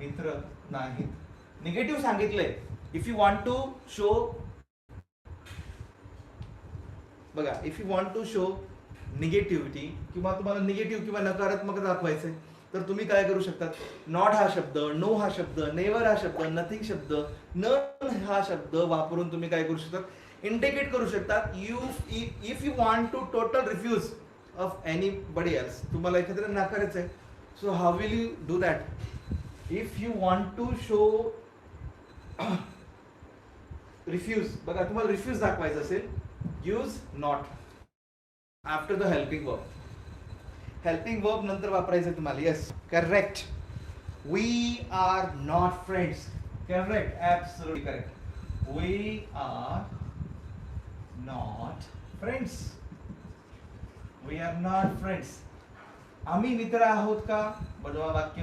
मित्र नाहीत. निगेटिव्ह सांगितलंय. If you want to show, बघा, if you want to show negativity किंवा तुम्हाला निगेटिव्ह किंवा नकारात्मक दाखवायचंय तर तुम्ही काय करू शकता. नॉट हा शब्द, नो हा शब्द, नेव्हर हा शब्द, नथिंग शब्द, नन हा शब्द वापरून तुम्ही काय करू शकता, इंडिकेट करू शकतात. If you want to total refuse of anybody else, तुम्हाला एखाद्याला नाकारायचं आहे, so how will you do that. If you want to show refuse, बघा तुम्हाला रिफ्यूज दाखवायचं असेल, use not after the helping verb. Helping verb नंतर वापरायचं तुम्हाला. Yes, correct. We are not friends. Correct, absolutely correct. We are not friends. We are not friends. आम्ही मित्र आहोत का? बनवा वाक्य.